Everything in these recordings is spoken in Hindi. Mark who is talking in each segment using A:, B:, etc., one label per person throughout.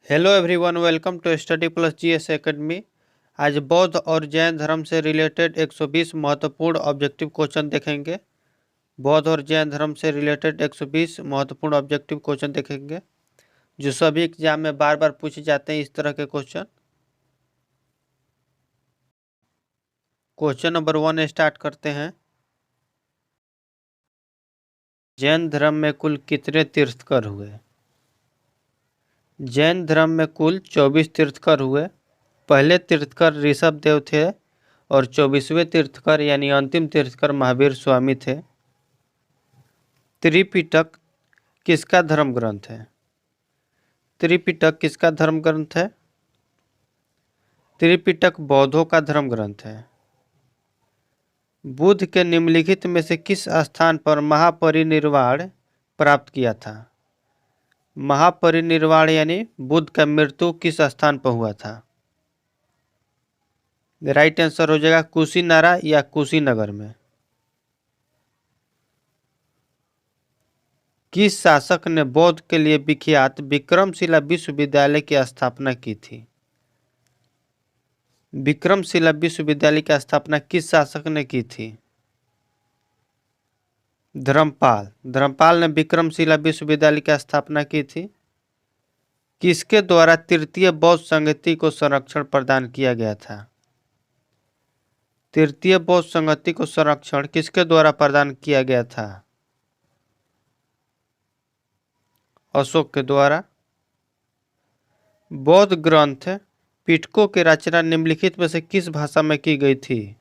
A: Hello everyone, welcome to study plus GS academy. आज बौद्ध और जैन धर्म से रिलेटेड 120 महत्वपूर्ण ऑब्जेक्टिव क्वेश्चन देखेंगे। बौद्ध और जैन धर्म से रिलेटेड 120 महत्वपूर्ण ऑब्जेक्टिव क्वेश्चन देखेंगे जो सभी एग्जाम में बार बार पूछे जाते हैं। इस तरह के क्वेश्चन। क्वेश्चन नंबर 1 स्टार्ट करते हैं। जैन धर्म में कुल कितने तीर्थकर हुए? जैन धर्म में कुल 24 तीर्थकर हुए। पहले तीर्थकर ऋषभ देव थे और 24वें तीर्थकर यानी अंतिम तीर्थकर महावीर स्वामी थे। त्रिपिटक किसका धर्म ग्रंथ है? त्रिपिटक किसका धर्म ग्रंथ है? त्रिपिटक बौद्धों का धर्म ग्रंथ है। बुद्ध के निम्नलिखित में से किस स्थान पर महापरिनिर्वाण प्राप्त किया था? महापरिनिर्वाण यानी बुद्ध का मृत्यु किस स्थान पर हुआ था? राइट आंसर हो जाएगा कुशीनारा या कुशीनगर में। किस शासक ने बौद्ध के लिए विख्यात विक्रमशिला विश्वविद्यालय की स्थापना की थी? विक्रमशिला विश्वविद्यालय की स्थापना किस शासक ने की थी? धर्मपाल। धर्मपाल ने विक्रमशिला विश्वविद्यालय की स्थापना की थी। किसके द्वारा तृतीय बौद्ध संगति को संरक्षण प्रदान किया गया था? तृतीय बौद्ध संगति को संरक्षण किसके द्वारा प्रदान किया गया था? अशोक के द्वारा। बौद्ध ग्रंथ पिटकों की रचना निम्नलिखित में से किस भाषा में की गई थी?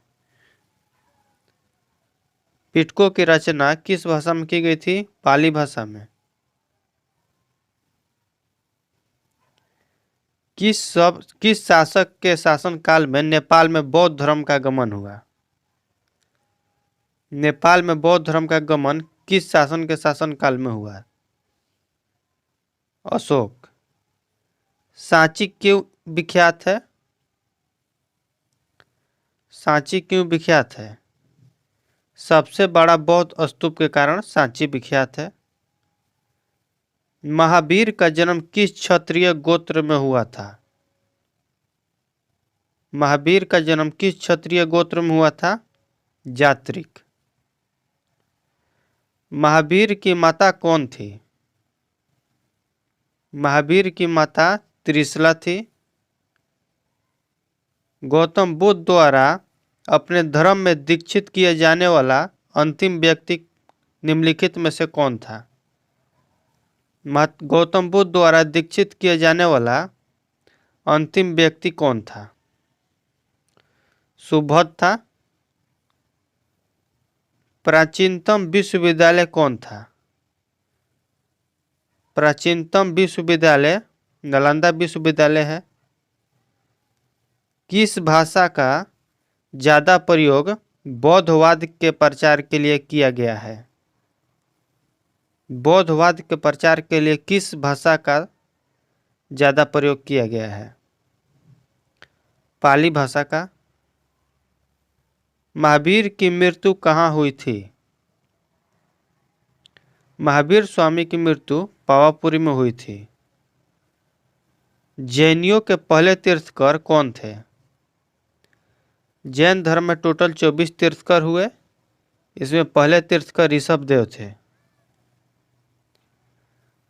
A: पिटकों की रचना किस भाषा में की गई थी? पाली भाषा में। किस शासक के शासनकाल में नेपाल में बौद्ध धर्म का गमन हुआ? नेपाल में बौद्ध धर्म का गमन किस शासन के शासनकाल में हुआ? अशोक। सांची क्यों विख्यात है? सांची क्यों विख्यात है? सबसे बड़ा बौद्ध स्तूप के कारण सांची विख्यात है। महावीर का जन्म किस क्षत्रिय गोत्र में हुआ था? महावीर का जन्म किस क्षत्रिय गोत्र में हुआ था? जात्रिक। महावीर की माता कौन थी? महावीर की माता त्रिशला थी। गौतम बुद्ध द्वारा अपने धर्म में दीक्षित किए जाने वाला अंतिम व्यक्ति निम्नलिखित में से कौन था? गौतम बुद्ध द्वारा दीक्षित किए जाने वाला अंतिम व्यक्ति कौन था? सुबोध था। प्राचीनतम विश्वविद्यालय कौन था? प्राचीनतम विश्वविद्यालय नालंदा विश्वविद्यालय है। किस भाषा का ज्यादा प्रयोग बौद्धवाद के प्रचार के लिए किया गया है? बौद्धवाद के प्रचार के लिए किस भाषा का ज्यादा प्रयोग किया गया है? पाली भाषा का। महावीर की मृत्यु कहाँ हुई थी? महावीर स्वामी की मृत्यु पावापुरी में हुई थी। जैनियों के पहले तीर्थकर कौन थे? जैन धर्म में टोटल 24 तीर्थकर हुए। इसमें पहले तीर्थकर ऋषभ देव थे।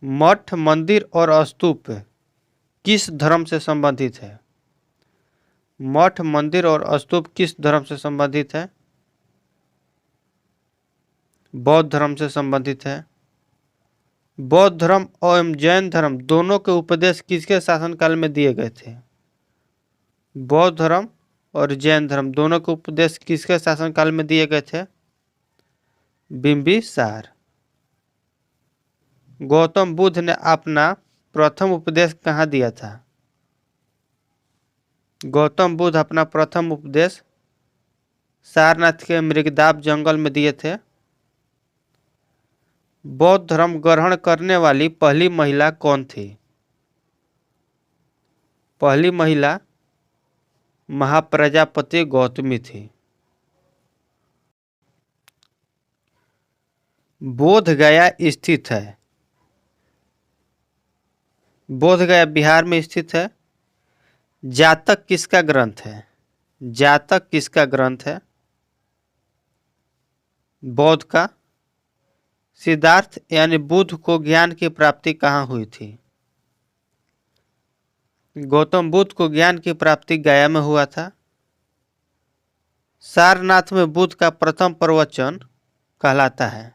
A: मठ, मंदिर और स्तूप किस धर्म से संबंधित है? मठ, मंदिर और स्तूप किस धर्म से संबंधित है? बौद्ध धर्म से संबंधित है। बौद्ध धर्म एवं जैन धर्म दोनों के उपदेश किसके शासनकाल में दिए गए थे? बौद्ध धर्म और जैन धर्म दोनों के उपदेश किसके शासनकाल में दिए गए थे? बिंबिसार। गौतम बुद्ध ने अपना प्रथम उपदेश कहाँ दिया था? गौतम बुद्ध अपना प्रथम उपदेश सारनाथ के मृगदाब जंगल में दिए थे। बौद्ध धर्म ग्रहण करने वाली पहली महिला कौन थी? पहली महिला महाप्रजापति गौतमी थी। बोध गया स्थित है। बोधगया बिहार में स्थित है। जातक किसका ग्रंथ है? जातक किसका ग्रंथ है? बौद्ध का। सिद्धार्थ यानी बुद्ध को ज्ञान की प्राप्ति कहाँ हुई थी? गौतम बुद्ध को ज्ञान की प्राप्ति गया में हुआ था। सारनाथ में बुद्ध का प्रथम प्रवचन कहलाता है।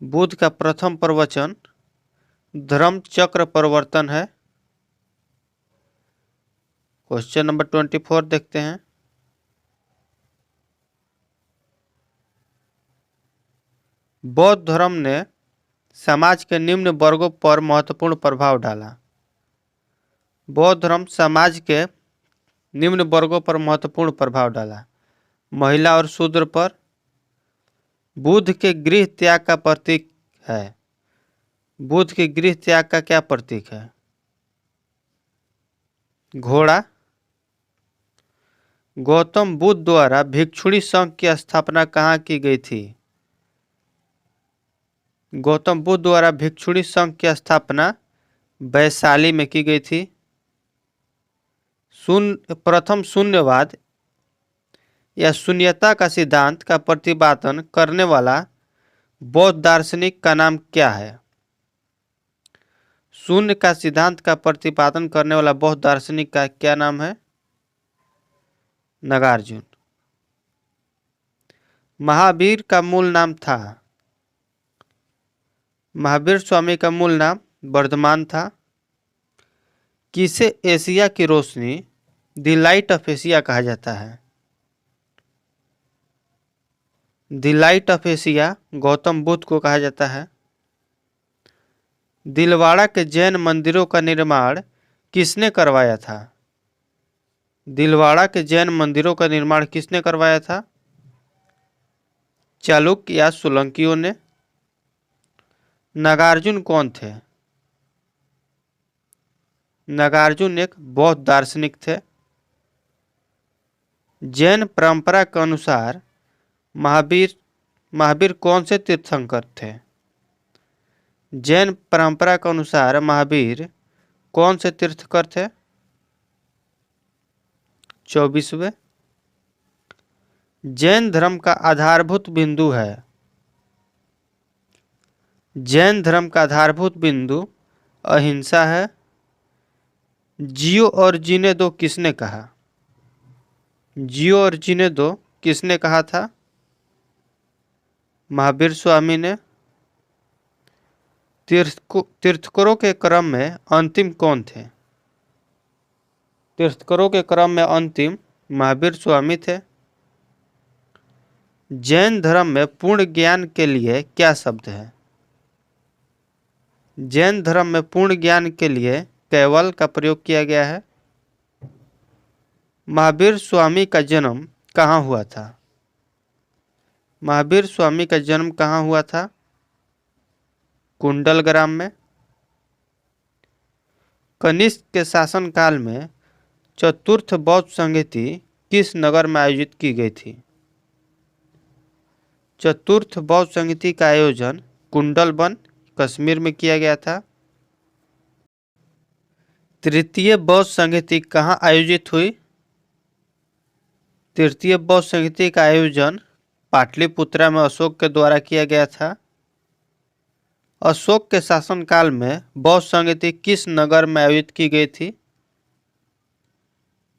A: बुद्ध का प्रथम प्रवचन धर्म चक्र प्रवर्तन है। क्वेश्चन नंबर 24 देखते हैं। बौद्ध धर्म ने समाज के निम्न वर्गों पर महत्वपूर्ण प्रभाव डाला। बौद्ध धर्म समाज के निम्न वर्गों पर महत्वपूर्ण प्रभाव डाला। महिला और शूद्र पर। बुद्ध के गृह त्याग का प्रतीक है। बुद्ध के गृह त्याग का क्या प्रतीक है? घोड़ा। गौतम बुद्ध द्वारा भिक्षुणी संघ की स्थापना कहाँ की गई थी? गौतम बुद्ध द्वारा भिक्षुणी संघ की स्थापना वैशाली में की गई थी। प्रथम शून्यवाद या शून्यता का सिद्धांत का प्रतिपादन करने वाला बौद्ध दार्शनिक का नाम क्या है? शून्य का सिद्धांत का प्रतिपादन करने वाला बौद्ध दार्शनिक का क्या नाम है? नागार्जुन। महावीर का मूल नाम था। महावीर स्वामी का मूल नाम वर्धमान था। किसे एशिया की रोशनी द लाइट ऑफ एशिया कहा जाता है? The light of Asia Gautam Buddha को कहा जाता है। दिलवाड़ा के जैन मंदिरों का निर्माण किसने करवाया था? दिलवाड़ा के जैन मंदिरों का निर्माण किसने करवाया था? चालुक्य या सोलंकियों ने। नागार्जुन कौन थे? नागार्जुन एक बौद्ध दार्शनिक थे। जैन परंपरा के अनुसार महावीर कौन से तीर्थंकर थे? जैन परंपरा के अनुसार महावीर कौन से तीर्थंकर थे? 24वें। जैन धर्म का आधारभूत बिंदु है। जैन धर्म का आधारभूत बिंदु अहिंसा है। जियो और जीने दो किसने कहा? जियो और जीने दो किसने कहा था? महावीर स्वामी ने। तीर्थंकरों के क्रम में अंतिम कौन थे? तीर्थंकरों के क्रम में अंतिम महावीर स्वामी थे। जैन धर्म में पूर्ण ज्ञान के लिए क्या शब्द है? जैन धर्म में पूर्ण ज्ञान के लिए कैवल का प्रयोग किया गया है। महावीर स्वामी का जन्म कहाँ हुआ था? महावीर स्वामी का जन्म कहाँ हुआ था? कुंडलग्राम में। कनिष्क के शासनकाल में चतुर्थ बौद्ध संहिता किस नगर में आयोजित की गई थी? चतुर्थ बौद्ध संहिता का आयोजन कुंडलवन कश्मीर में किया गया था। तृतीय बौद्ध संहिता कहाँ आयोजित हुई? तृतीय बौद्ध संहिता का आयोजन पाटलिपुत्रा में अशोक के द्वारा किया गया था। अशोक के शासनकाल में बौद्ध संहिता किस नगर में आयोजित की गई थी?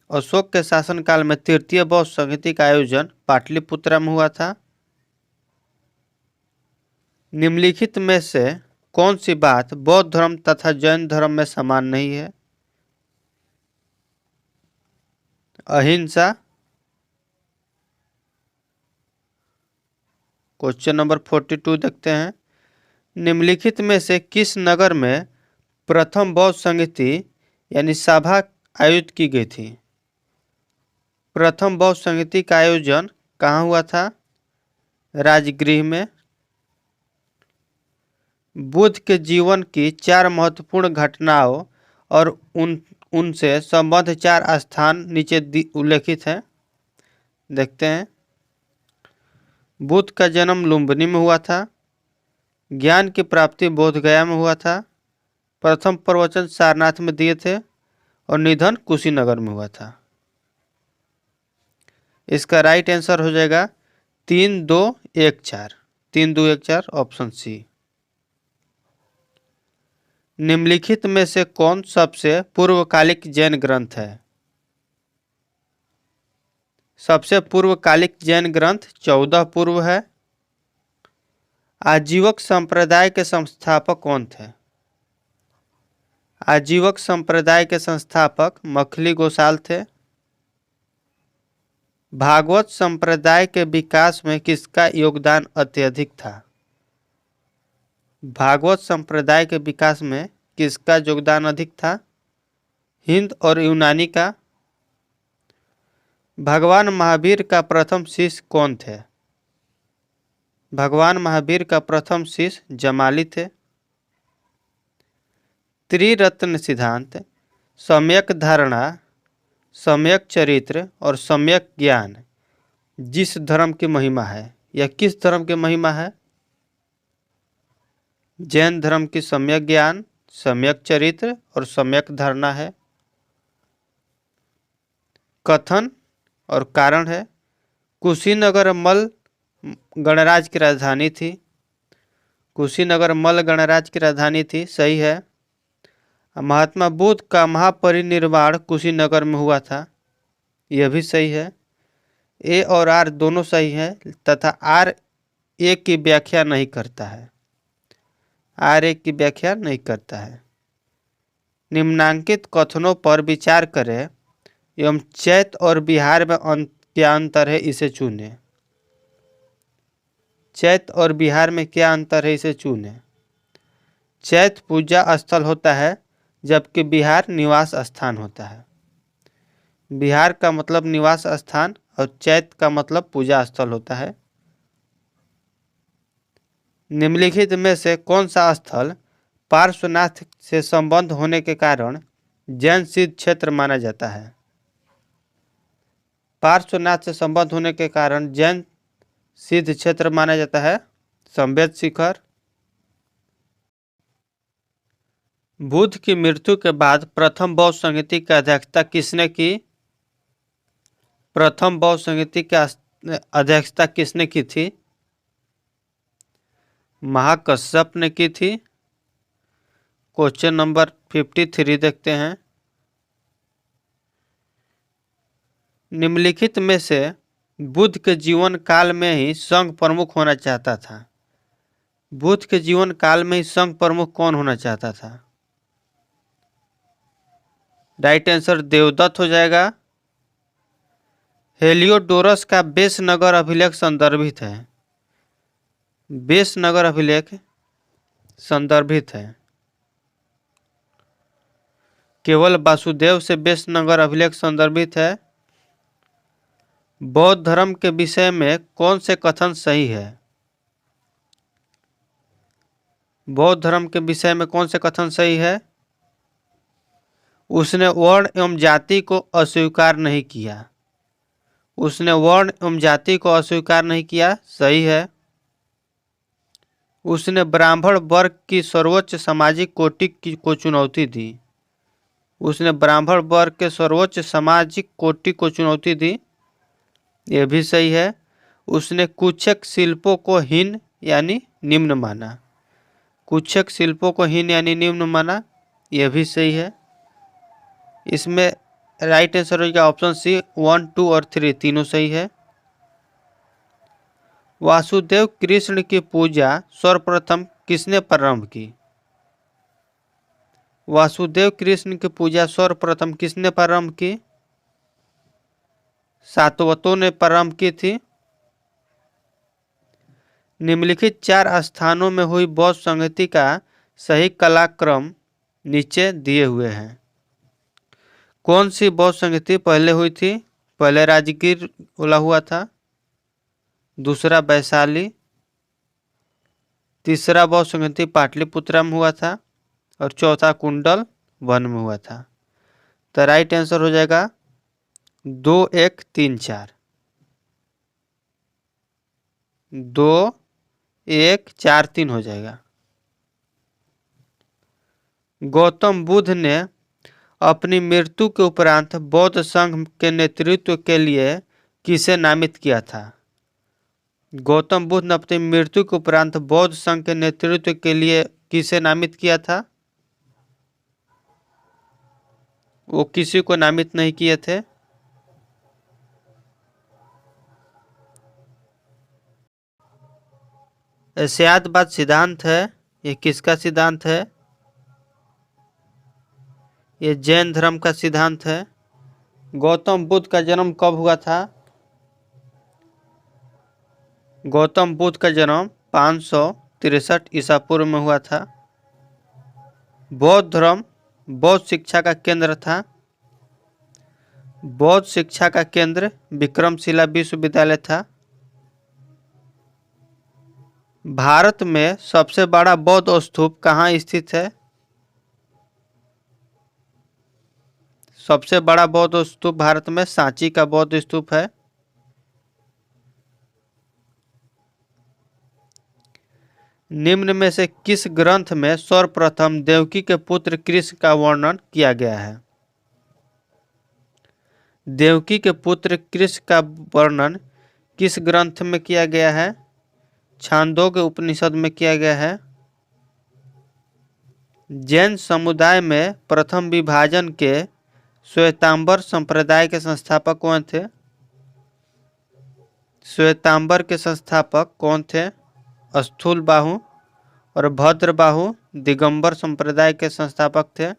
A: अशोक के शासनकाल में तृतीय बौद्ध संहिता का आयोजन पाटलिपुत्रा में हुआ था। निम्नलिखित में से कौन सी बात बौद्ध धर्म तथा जैन धर्म में समान नहीं है? अहिंसा। क्वेश्चन नंबर 42 देखते हैं। निम्नलिखित में से किस नगर में प्रथम बौद्ध संहिता यानी सभा आयोजित की गई थी? प्रथम बौद्ध संहिता का आयोजन कहाँ हुआ था? राजगृह में। बुद्ध के जीवन की 4 महत्वपूर्ण घटनाओं और उनसे संबद्ध 4 स्थान नीचे उल्लेखित हैं। देखते हैं। बुद्ध का जन्म लुम्बिनी में हुआ था। ज्ञान की प्राप्ति बोधगया में हुआ था। प्रथम प्रवचन सारनाथ में दिए थे और निधन कुशीनगर में हुआ था। इसका राइट आंसर हो जाएगा 3214। 3214 ऑप्शन सी। निम्नलिखित में से कौन सबसे पूर्वकालिक जैन ग्रंथ है? सबसे पूर्वकालिक जैन ग्रंथ 14 पूर्व है। आजीवक संप्रदाय के संस्थापक कौन थे? आजीवक संप्रदाय के संस्थापक मखली गोसाल थे। भागवत संप्रदाय के विकास में किसका योगदान अत्यधिक था? भागवत संप्रदाय के विकास में किसका योगदान अधिक था? हिंद और यूनानी का। भगवान महावीर का प्रथम शिष्य कौन थे? भगवान महावीर का प्रथम शिष्य जमाली थे। त्रिरत्न सिद्धांत, सम्यक धारणा, सम्यक चरित्र और सम्यक ज्ञान जिस धर्म की महिमा है, यह किस धर्म की महिमा है? जैन धर्म की सम्यक ज्ञान, सम्यक चरित्र और सम्यक धारणा है। कथन और कारण है कुशीनगर मल्ल गणराज्य की राजधानी थी। कुशीनगर मल्ल गणराज्य की राजधानी थी, सही है। महात्मा बुद्ध का महापरिनिर्वाण कुशीनगर में हुआ था, यह भी सही है। ए और आर दोनों सही है तथा आर ए की व्याख्या नहीं करता है। आर ए की व्याख्या नहीं करता है। निम्नांकित कथनों पर विचार करें एवं चैत और बिहार में क्या अंतर है, इसे चुनें। चैत और बिहार में क्या अंतर है, इसे चुनें। चैत पूजा स्थल होता है जबकि बिहार निवास स्थान होता है। बिहार का मतलब निवास स्थान और चैत का मतलब पूजा स्थल होता है। निम्नलिखित में से कौन सा स्थल पार्श्वनाथ से संबंध होने के कारण जैन सिद्ध क्षेत्र माना जाता है? पार्श्वनाथ से संबंध होने के कारण जैन सिद्ध क्षेत्र माना जाता है संवेद शिखर। बुद्ध की मृत्यु के बाद प्रथम बौद्ध संहिता की अध्यक्षता किसने की? प्रथम बौद्ध संहिता की अध्यक्षता किसने की थी? महाकश्यप ने की थी। क्वेश्चन नंबर 53 देखते हैं। निम्नलिखित में से बुद्ध के जीवन काल में ही संघ प्रमुख होना चाहता था। बुद्ध के जीवन काल में ही संघ प्रमुख कौन होना चाहता था? राइट आंसर देवदत्त हो जाएगा। हेलियोडोरस का बेस नगर अभिलेख संदर्भित है। बेस नगर अभिलेख संदर्भित है। केवल वासुदेव से बेस नगर अभिलेख संदर्भित है। बौद्ध धर्म के विषय में कौन से कथन सही है? बौद्ध धर्म के विषय में कौन से कथन सही है? उसने वर्ण एवं जाति को अस्वीकार नहीं किया। उसने वर्ण एवं जाति को अस्वीकार नहीं किया, सही है। उसने ब्राह्मण वर्ग की सर्वोच्च सामाजिक कोटि को चुनौती दी। उसने ब्राह्मण वर्ग के सर्वोच्च सामाजिक कोटि को चुनौती दी, यह भी सही है। उसने कुच्छक शिल्पों को हीन यानी निम्न माना। कुच्छक शिल्पों को हीन यानी निम्न माना, यह भी सही है। इसमें राइट आंसर हो जाएगा ऑप्शन सी। 1, 2 और 3 तीनों सही है। वासुदेव कृष्ण की पूजा सर्वप्रथम किसने प्रारंभ की? वासुदेव कृष्ण की पूजा सर्वप्रथम किसने प्रारंभ की? सातवतों ने प्रारंभ की थी। निम्नलिखित 4 स्थानों में हुई बौद्ध संगति का सही कलाक्रम नीचे दिए हुए हैं। कौन सी बौद्ध संगति पहले हुई थी? पहले राजगीर बोला हुआ था, दूसरा वैशाली, तीसरा बौद्ध संगति पाटलिपुत्रा में हुआ था और चौथा कुंडल वन में हुआ था। तो राइट आंसर हो जाएगा 2, 1, 3, 4। 2, 1, 4, 3 हो जाएगा। गौतम बुद्ध ने अपनी मृत्यु के उपरांत बौद्ध संघ के नेतृत्व के लिए किसे नामित किया था? गौतम बुद्ध ने अपनी मृत्यु के उपरांत बौद्ध संघ के नेतृत्व के लिए किसे नामित किया था? वो किसी को नामित नहीं किए थे। एशियादवाद सिद्धांत है, ये किसका सिद्धांत है? ये जैन धर्म का सिद्धांत है। गौतम बुद्ध का जन्म कब हुआ था? गौतम बुद्ध का जन्म 563 ईसा पूर्व में हुआ था। बौद्ध धर्म बौद्ध शिक्षा का केंद्र था। बौद्ध शिक्षा का केंद्र विक्रमशिला विश्वविद्यालय था। भारत में सबसे बड़ा बौद्ध स्तूप कहाँ स्थित है? सबसे बड़ा बौद्ध स्तूप भारत में सांची का बौद्ध स्तूप है। निम्न में से किस ग्रंथ में सर्वप्रथम देवकी के पुत्र कृष्ण का वर्णन किया गया है? देवकी के पुत्र कृष्ण का वर्णन किस ग्रंथ में किया गया है? छांदोग्य उपनिषद में किया गया है। जैन समुदाय में प्रथम विभाजन के श्वेतांबर संप्रदाय के संस्थापक कौन थे? श्वेतांबर के संस्थापक कौन थे? स्थूलबाहु और भद्रबाहु दिगंबर संप्रदाय के संस्थापक थे।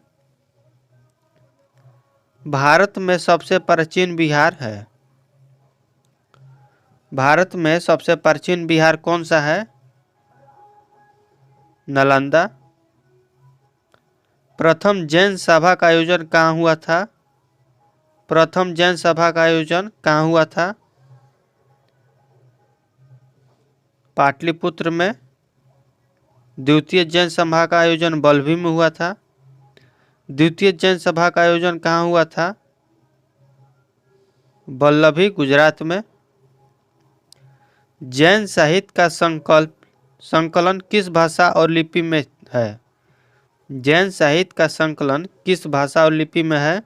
A: भारत में सबसे प्राचीन विहार है। भारत में सबसे प्राचीन विहार कौन सा है? नालंदा। प्रथम जैन सभा का आयोजन कहाँ हुआ था? प्रथम जैन सभा का आयोजन कहाँ हुआ था? पाटलिपुत्र में। द्वितीय जैन सभा का आयोजन बल्लभी में हुआ था। द्वितीय जैन सभा का आयोजन कहाँ हुआ था? बल्लभी, गुजरात में। जैन साहित्य का संकलन किस भाषा और लिपि में है? जैन साहित्य का संकलन किस भाषा और लिपि में है?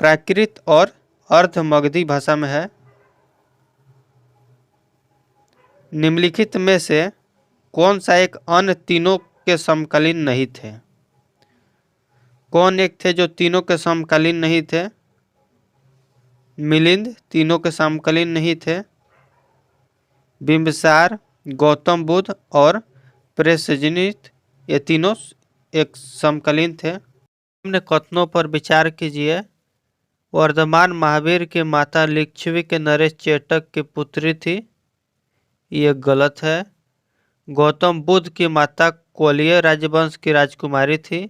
A: प्राकृत और अर्धमगधी भाषा में है। निम्नलिखित में से कौन सा एक अन्य तीनों के समकालीन नहीं थे? कौन एक थे जो तीनों के समकालीन नहीं थे? मिलिंद तीनों के समकालीन नहीं थे। बिंबिसार, गौतम बुद्ध और प्रेसजित ये तीनों एक समकालीन थे। निम्न कथनों पर विचार कीजिए। वर्धमान महावीर की माता लिच्छवी के नरेश चेटक की पुत्री थी, ये गलत है। गौतम बुद्ध की माता कोलिय राजवंश की राजकुमारी थी।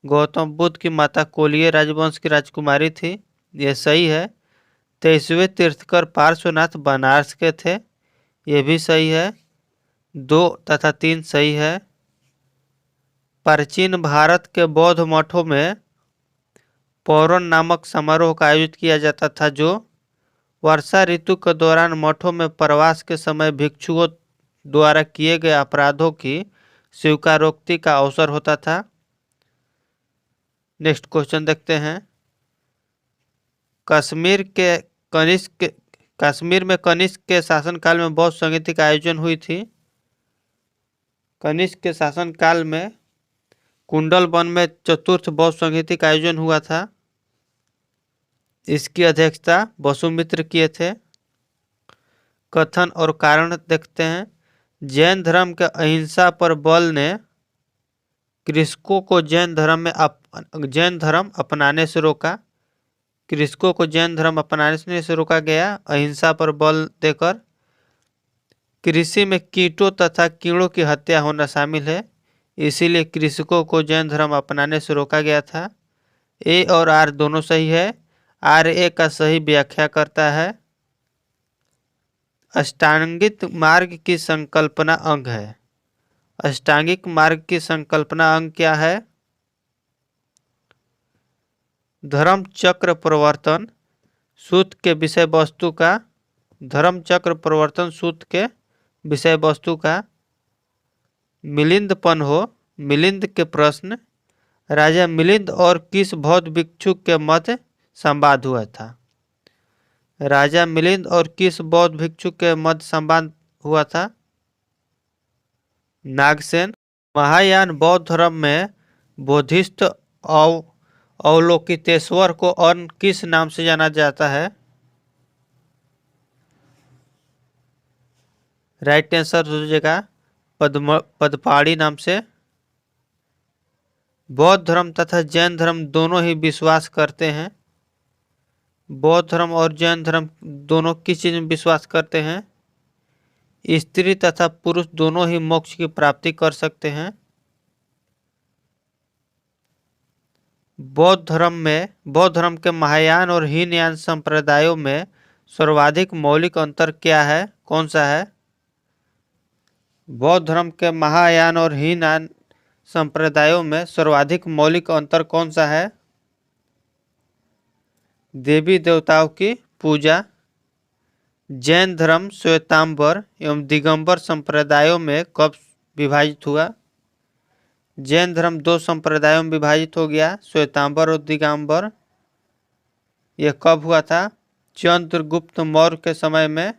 A: गौतम बुद्ध की माता कोलिय राजवंश की राजकुमारी थी, ये सही है। 23वें तीर्थकर पार्श्वनाथ बनारस के थे, ये भी सही है। 2 तथा 3 सही है। प्राचीन भारत के बौद्ध मठों में पौरण नामक समारोह का आयोजित किया जाता था, जो वर्षा ऋतु के दौरान मठों में प्रवास के समय भिक्षुओं द्वारा किए गए अपराधों की स्वीकारोक्ति का अवसर होता था। नेक्स्ट क्वेश्चन देखते हैं। कश्मीर में कनिष्क के शासनकाल में बौद्ध संगीत का आयोजन हुई थी। कनिष्क के शासनकाल में कुंडल वन में चतुर्थ बौद्ध संगीत का आयोजन हुआ था। इसकी अध्यक्षता वसुमित्र किए थे। कथन और कारण देखते हैं। जैन धर्म के अहिंसा पर बल ने कृषकों को जैन धर्म अपनाने से रोका। कृषकों को जैन धर्म अपनाने से रोका गया अहिंसा पर बल देकर। कृषि में कीटों तथा कीड़ों की हत्या होना शामिल है, इसीलिए कृषकों को जैन धर्म अपनाने से रोका गया था। ए और आर दोनों सही है। आर ए का सही व्याख्या करता है। अष्टांगिक मार्ग की संकल्पना अंग है। अष्टांगिक मार्ग की संकल्पना अंग क्या है? धर्म चक्र प्रवर्तन सूत्र के विषय वस्तु का धर्म चक्र प्रवर्तन सूत्र के विषय वस्तु का मिलिंदपन हो। मिलिंद के प्रश्न, राजा मिलिंद और किस बौद्ध भिक्षु के मध्य संवाद हुआ था? राजा मिलिंद और किस बौद्ध भिक्षु के मध्य संवाद हुआ था? नागसेन। महायान बौद्ध धर्म में बोधिसत्व अवलोकितेश्वर को अन्य किस नाम से जाना जाता है? राइट आंसर हो जाएगा पदपाड़ी नाम से। बौद्ध धर्म तथा जैन धर्म दोनों ही विश्वास करते हैं। बौद्ध धर्म और जैन धर्म दोनों किस चीज में विश्वास करते हैं? स्त्री तथा पुरुष दोनों ही मोक्ष की प्राप्ति कर सकते हैं। बौद्ध धर्म के महायान और हीनयान संप्रदायों में सर्वाधिक मौलिक अंतर क्या है? कौन सा है? बौद्ध धर्म के महायान और हीनयान संप्रदायों में सर्वाधिक मौलिक अंतर कौन सा है? देवी देवताओं की पूजा। जैन धर्म श्वेतांबर एवं दिगंबर संप्रदायों में कब विभाजित हुआ? जैन धर्म दो संप्रदायों में विभाजित हो गया, श्वेतांबर और दिगंबर। यह कब हुआ था? चंद्रगुप्त मौर्य के समय में।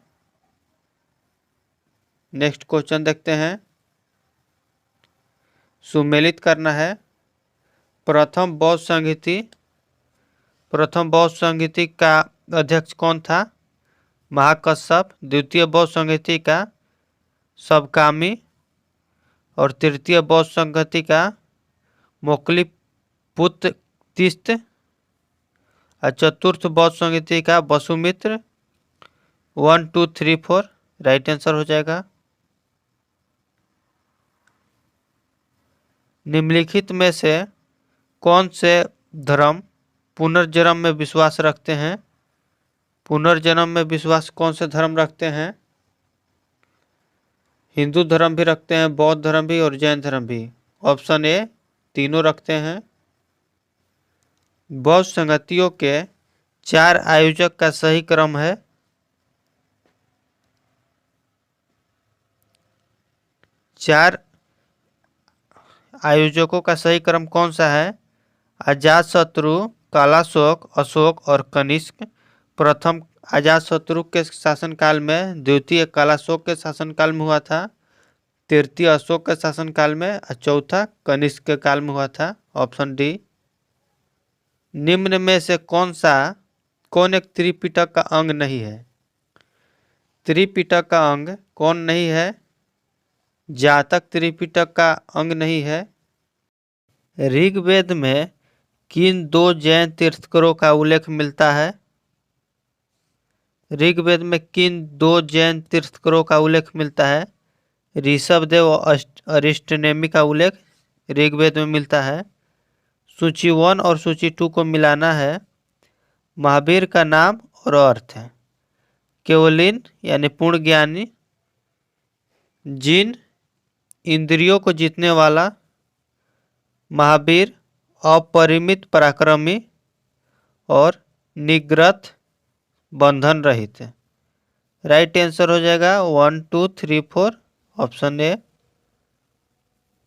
A: नेक्स्ट क्वेश्चन देखते हैं। सुमेलित करना है। प्रथम बौद्ध संहिता का अध्यक्ष कौन था? महाकश्यप। द्वितीय बौद्ध संहिता का सबकामी और तृतीय बौद्ध संहिता का मोक्लिपुत्तिस्त और चतुर्थ बौद्ध संहिता का वसुमित्र। 1 2 3 4 राइट आंसर हो जाएगा। निम्नलिखित में से कौन से धर्म पुनर्जन्म में विश्वास रखते हैं? पुनर्जन्म में विश्वास कौन से धर्म रखते हैं? हिंदू धर्म भी रखते हैं, बौद्ध धर्म भी और जैन धर्म भी। ऑप्शन ए तीनों रखते हैं। बौद्ध संगतियों के 4 आयोजक का सही क्रम है। चार आयोजकों का सही क्रम कौन सा है? अजातशत्रु, कालाशोक, अशोक और कनिष्क। प्रथम अजातशत्रु के शासनकाल में, द्वितीय कालाशोक के शासनकाल में हुआ था, तृतीय अशोक के शासनकाल में और चौथा कनिष्क के काल में हुआ था। Option D. निम्न में से कौन एक त्रिपिटक का अंग नहीं है? त्रिपिटक का अंग कौन नहीं है? जातक त्रिपिटक का अंग नहीं है। ऋग्वेद में किन 2 जैन तीर्थंकरों का उल्लेख मिलता है? ऋग्वेद में किन 2 जैन तीर्थंकरों का उल्लेख मिलता है? ऋषभदेव और अरिष्टनेमि का उल्लेख ऋग्वेद में मिलता है। सूची 1 और सूची 2 को मिलाना है। महावीर का नाम और अर्थ है केवलिन यानी पूर्ण ज्ञानी, जिन इंद्रियों को जीतने वाला, महावीर अपरिमित पराक्रमी और निग्रथ बंधन रहित। राइट आंसर हो जाएगा 1 2 3 4 ऑप्शन ए।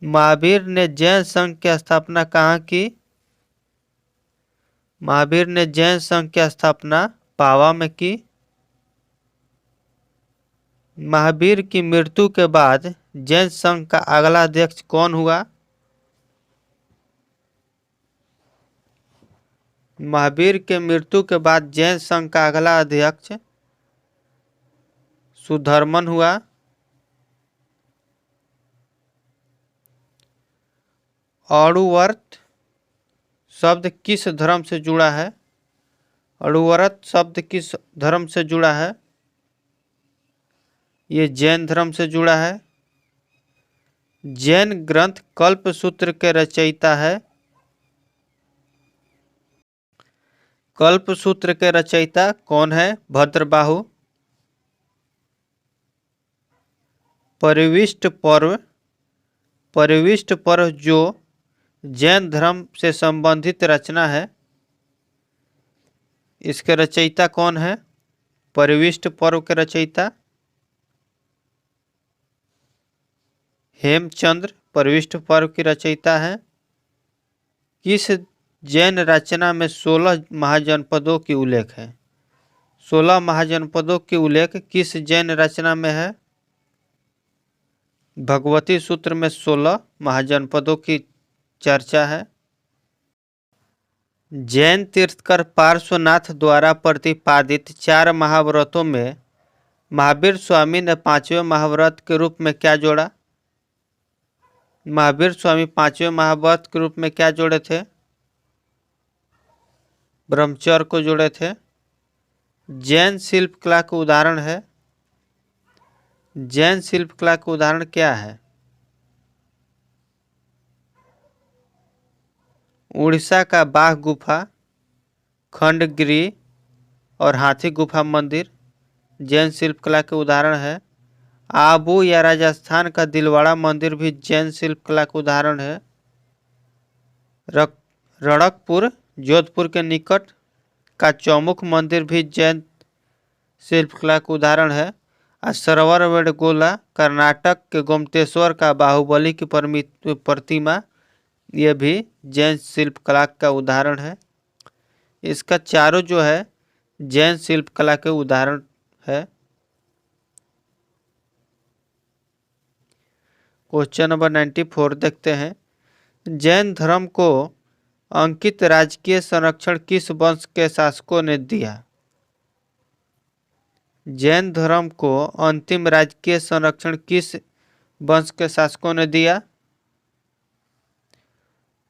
A: महावीर ने जैन संघ की स्थापना कहाँ की? महावीर ने जैन संघ की स्थापना पावा में की। महावीर की मृत्यु के बाद जैन संघ का अगला अध्यक्ष कौन हुआ? महावीर के मृत्यु के बाद जैन संघ का अगला अध्यक्ष सुधर्मन हुआ। अणुव्रत शब्द किस धर्म से जुड़ा है? अणुव्रत शब्द किस धर्म से जुड़ा है? ये जैन धर्म से जुड़ा है। जैन ग्रंथ कल्पसूत्र के रचयिता है। कल्पसूत्र के रचयिता कौन है? भद्रबाहु। परिविष्ट पर्व जो जैन धर्म से संबंधित रचना है, इसके रचयिता कौन है? परिविष्ट पर्व के रचयिता हेमचंद्र प्रविष्ट पर्व की रचयिता हैं। किस जैन रचना में 16 महाजनपदों की उल्लेख है? 16 महाजनपदों की उल्लेख किस जैन रचना में है? भगवती सूत्र में 16 महाजनपदों की चर्चा है। जैन तीर्थकर पार्श्वनाथ द्वारा प्रतिपादित 4 महाव्रतों में महावीर स्वामी ने 5वें महाव्रत के रूप में क्या जोड़ा? महावीर स्वामी 5वें महाव्रत के रूप में क्या जोड़े थे? ब्रह्मचर्य को जोड़े थे। जैन शिल्पकला का उदाहरण है। जैन शिल्पकला का उदाहरण क्या है? उड़ीसा का बाघ गुफा, खंडगिरी और हाथी गुफा मंदिर जैन शिल्पकला के उदाहरण है। आबू या राजस्थान का दिलवाड़ा मंदिर भी जैन शिल्पकला का उदाहरण है। रणकपुर जोधपुर के निकट का चौमुख मंदिर भी जैन शिल्पकला का उदाहरण है। और सरवरवेडगोला कर्नाटक के गोमतेश्वर का बाहुबली की प्रतिमा यह भी जैन शिल्पकला का उदाहरण है। इसका चारों जो है जैन शिल्पकला के उदाहरण है। क्वेश्चन नंबर 94 देखते हैं। जैन धर्म को अंकित राजकीय संरक्षण किस वंश के शासकों ने दिया? जैन धर्म को अंतिम राजकीय संरक्षण किस वंश के शासकों ने दिया?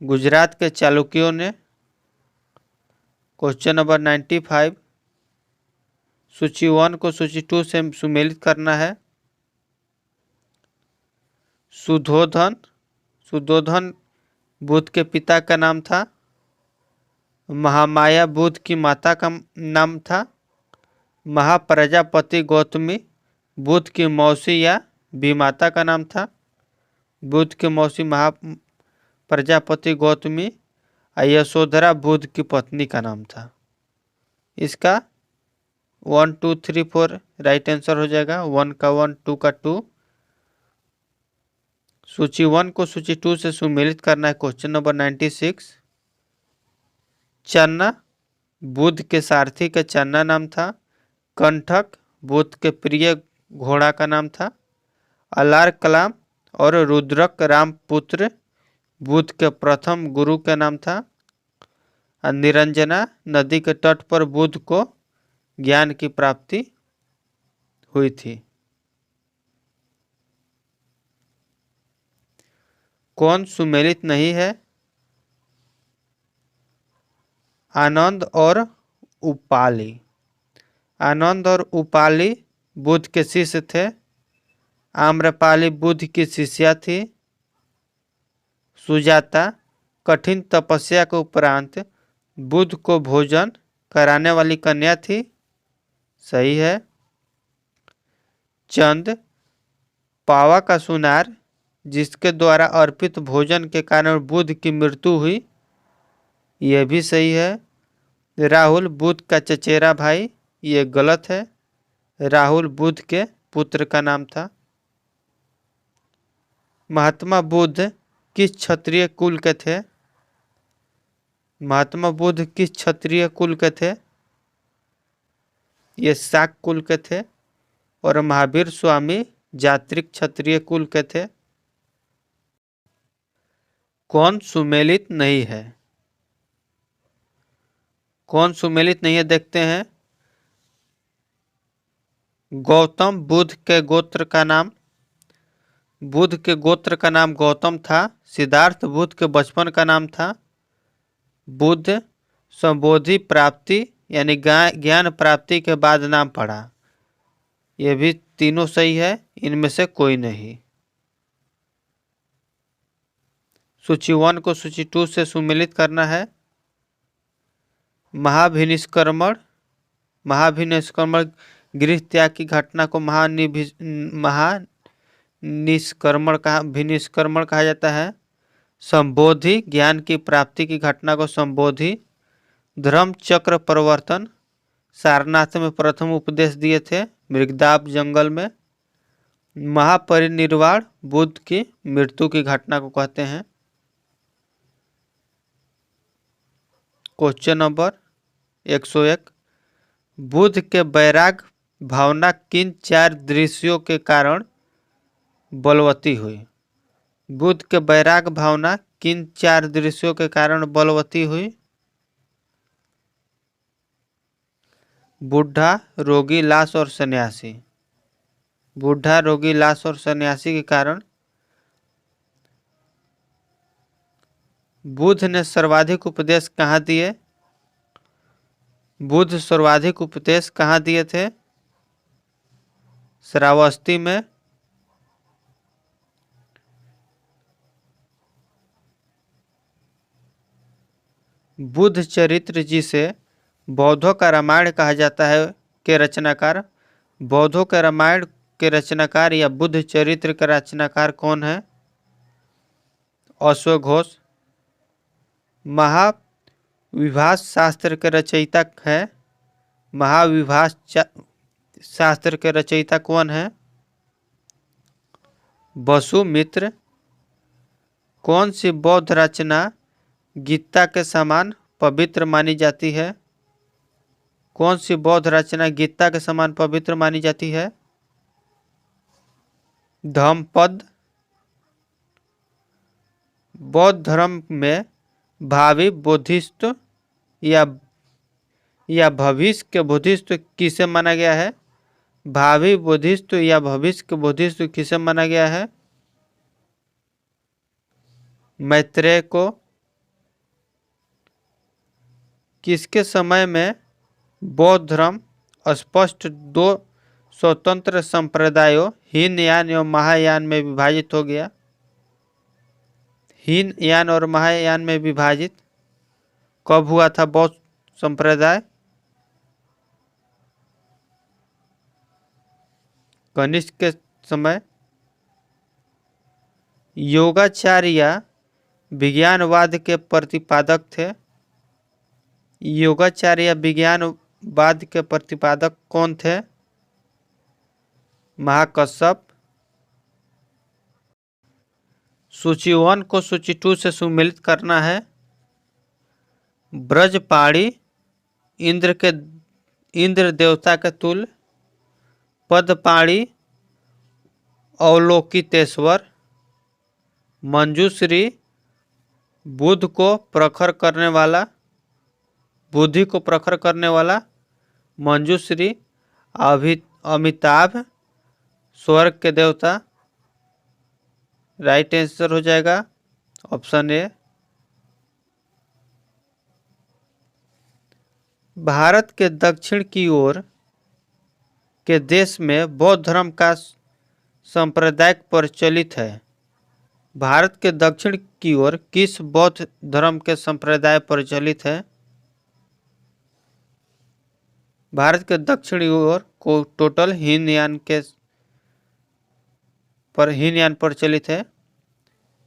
A: गुजरात के चालुक्यों ने। क्वेश्चन नंबर 95 सूची 1 को सूची 2 से सुमेलित करना है। सुधोधन। सुधोधन बुद्ध के पिता का नाम था। महामाया बुद्ध की माता का नाम था। महाप्रजापति गौतमी बुद्ध की मौसी या विमाता का नाम था। बुद्ध की मौसी महाप्रजापति गौतमी और यशोधरा बुद्ध की पत्नी का नाम था। इसका 1 2 3 4 राइट आंसर हो जाएगा। 1 का 1, 2 का 2। सूची 1 को सूची 2 से सुमेलित करना है। क्वेश्चन नंबर 96 चन्ना बुद्ध के सारथी का चन्ना नाम था। कंठक बुद्ध के प्रिय घोड़ा का नाम था। अलार कलाम और रुद्रक रामपुत्र बुद्ध के प्रथम गुरु का नाम था। निरंजना नदी के तट पर बुद्ध को ज्ञान की प्राप्ति हुई थी। कौन सुमेलित नहीं है? आनंद और उपाली। आनंद और उपाली बुद्ध के शिष्य थे। आम्रपाली बुद्ध की शिष्या थी। सुजाता कठिन तपस्या के उपरांत बुद्ध को भोजन कराने वाली कन्या थी। सही है। चंद पावा का सुनार जिसके द्वारा अर्पित भोजन के कारण बुद्ध की मृत्यु हुई। यह भी सही है। राहुल बुद्ध का चचेरा भाई। ये गलत है। राहुल बुद्ध के पुत्र का नाम था। महात्मा बुद्ध किस क्षत्रिय कुल के थे? महात्मा बुद्ध किस क्षत्रिय कुल के थे? ये शाक कुल के थे। और महावीर स्वामी जात्रिक क्षत्रिय कुल के थे। कौन सुमेलित नहीं है? कौन सुमेलित नहीं है देखते हैं। गौतम बुद्ध के गोत्र का नाम। बुद्ध के गोत्र का नाम गौतम था। सिद्धार्थ बुद्ध के बचपन का नाम था। बुद्ध संबोधि प्राप्ति यानी ज्ञान प्राप्ति के बाद नाम पड़ा। यह भी तीनों सही है। इनमें से कोई नहीं। सूची 1 को सूची 2 से सुमेलित करना है। महाभिनिष्क्रमण। महाभिनिष्क्रमण गृह त्याग की घटना को भिनिष्क्रमण कहा जाता है। संबोधि ज्ञान की प्राप्ति की घटना को संबोधि। धर्म चक्र प्रवर्तन सारनाथ में प्रथम उपदेश दिए थे मृगदाब जंगल में। महापरिनिर्वाण बुद्ध की मृत्यु की घटना को कहते हैं। क्वेश्चन नंबर 101, बुद्ध के वैराग्य भावना किन 4 दृश्यों के कारण बलवती हुई? बुद्ध के वैराग्य भावना किन 4 दृश्यों के कारण बलवती हुई? बूढ़ा, रोगी, लाश और सन्यासी। बूढ़ा, रोगी, लाश और सन्यासी के कारण बुद्ध ने सर्वाधिक उपदेश कहाँ दिए? बुद्ध सर्वाधिक उपदेश कहाँ दिए थे? श्रावस्ती में, बुद्ध चरित्र जिसे बौद्धों का रामायण कहा जाता है के रचनाकार, बौद्धों के रामायण के रचनाकार या बुद्ध चरित्र का रचनाकार कौन है? अश्वघोष। महाविभाष शास्त्र के रचयिता है, महाविभाष शास्त्र के रचयिता कौन है? वसुमित्र। कौन सी बौद्ध रचना गीता के समान पवित्र मानी जाती है? कौन सी बौद्ध रचना गीता के समान पवित्र मानी जाती है? धम्मपद। बौद्ध धर्म में भावी बोधिसत्व या भविष्य के बोधिसत्व किसे माना गया है? भावी बोधिसत्व या भविष्य के बोधिसत्व किसे माना गया है? मैत्रेय को। किसके समय में बौद्ध धर्म स्पष्ट 2 स्वतंत्र संप्रदायों हीनयान एवं महायान में विभाजित हो गया? हीनयान और महायान में विभाजित कब हुआ था बौद्ध संप्रदाय? कनिष्क के समय। योगाचार्य विज्ञानवाद के प्रतिपादक थे। योगाचार्य विज्ञानवाद के प्रतिपादक कौन थे? महाकश्यप। सूची 1 को सूची 2 से सुमेलित करना है। ब्रजपाणी इंद्र देवता के तुल्य, पदपाणी अवलोकितेश्वर, मंजूश्री बुद्धि को प्रखर करने वाला, मंजूश्री अमिताभ स्वर्ग के देवता। राइट आंसर हो जाएगा ऑप्शन ए। भारत के दक्षिण की ओर के देश में बौद्ध धर्म का संप्रदाय प्रचलित है। भारत के दक्षिण की ओर किस बौद्ध धर्म के संप्रदाय प्रचलित है? भारत के दक्षिणी ओर को टोटल हीनयान प्रचलित है।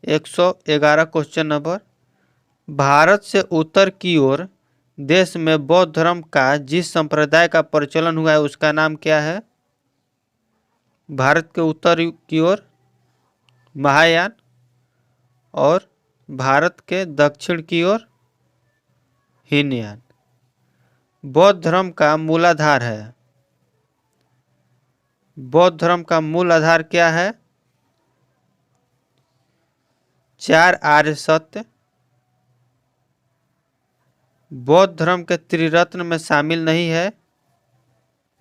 A: 111 क्वेश्चन नंबर, भारत से उत्तर की ओर देश में बौद्ध धर्म का जिस संप्रदाय का प्रचलन हुआ है उसका नाम क्या है? भारत के उत्तर की ओर महायान और भारत के दक्षिण की ओर हीनयान। बौद्ध धर्म का मूलाधार है। बौद्ध धर्म का मूल आधार क्या है? 4 आर्य सत्य। बौद्ध धर्म के त्रिरत्न में शामिल नहीं है।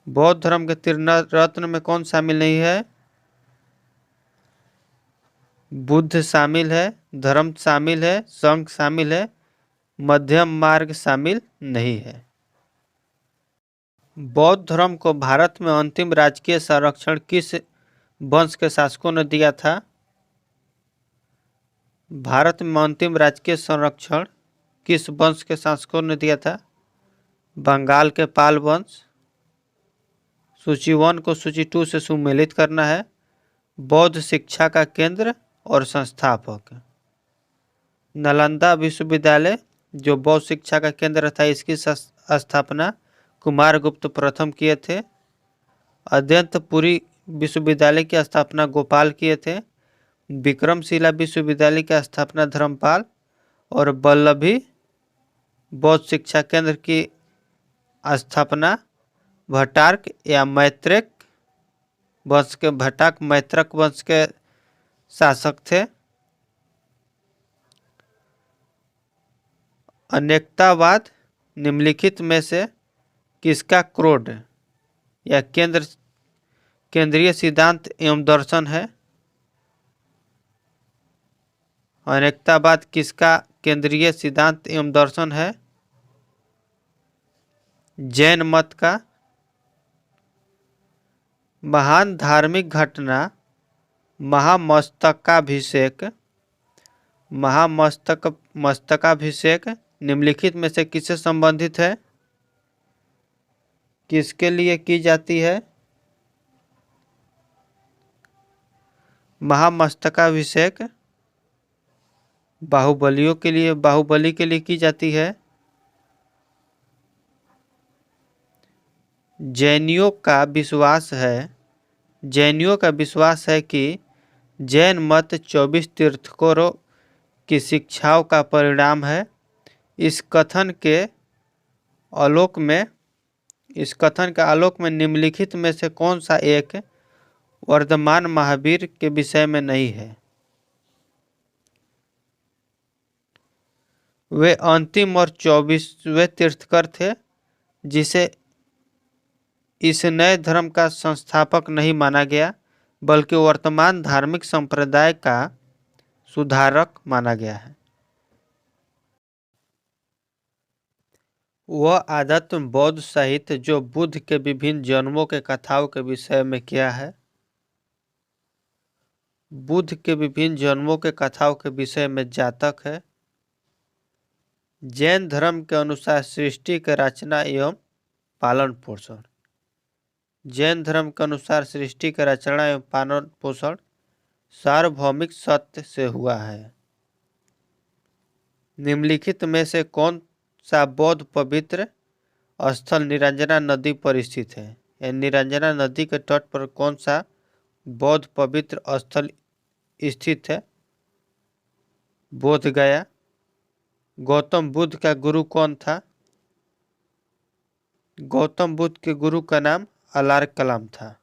A: बौद्ध धर्म के त्रिरत्न में कौन शामिल नहीं है? बुद्ध शामिल है, धर्म शामिल है, संघ शामिल है, मध्यम मार्ग शामिल नहीं है। बौद्ध धर्म को भारत में अंतिम राजकीय संरक्षण किस वंश के शासकों ने दिया था? भारत में अंतिम राजकीय संरक्षण किस वंश के शासकों ने दिया था? बंगाल के पाल वंश। सूची 1 को सूची 2 से सुमेलित करना है। बौद्ध शिक्षा का केंद्र और संस्थापक। नालंदा विश्वविद्यालय जो बौद्ध शिक्षा का केंद्र था, इसकी स्थापना कुमारगुप्त प्रथम किए थे। अद्यंतपुरी विश्वविद्यालय की स्थापना गोपाल किए थे। विक्रमशिला विश्वविद्यालय की स्थापना धर्मपाल और वल्लभी बौद्ध शिक्षा केंद्र की स्थापना भट्टार्क या मैत्रक वंश के मैत्रक वंश के शासक थे। अनेकतावाद निम्नलिखित में से किसका क्रोध या केंद्रीय सिद्धांत एवं दर्शन है? अनेकतावाद किसका केंद्रीय सिद्धांत एवं दर्शन है? जैन मत का। महान धार्मिक घटना मस्तकाभिषेक निम्नलिखित में से किससे संबंधित है? किसके लिए की जाती है? महामस्तकाभिषेक बाहुबली के लिए की जाती है। जैनियों का विश्वास है कि जैन मत 24 तीर्थंकरों की शिक्षाओं का परिणाम है। इस कथन के आलोक में निम्नलिखित में से कौन सा एक वर्तमान महावीर के विषय में नहीं है? वे अंतिम और 24वें तीर्थंकर थे जिसे इस नए धर्म का संस्थापक नहीं माना गया, बल्कि वर्तमान धार्मिक संप्रदाय का सुधारक माना गया है। वह आध्यात्म बौद्ध साहित्य जो बुद्ध के विभिन्न जन्मों के कथाओं के विषय में किया है। बुद्ध के विभिन्न जन्मों के कथाओं के विषय में जातक है। जैन धर्म के अनुसार सृष्टि के रचना एवं पालन पोषण। जैन धर्म के अनुसार सृष्टि का रचना एवं पालन पोषण सार्वभौमिक सत्य से हुआ है। निम्नलिखित में से कौन सा बौद्ध पवित्र स्थल निरंजना नदी पर स्थित है? निरंजना नदी के तट पर कौन सा बौद्ध पवित्र स्थल स्थित है? बोध गया। गौतम बुद्ध का गुरु कौन था? गौतम बुद्ध के गुरु का नाम अलार्कलम था।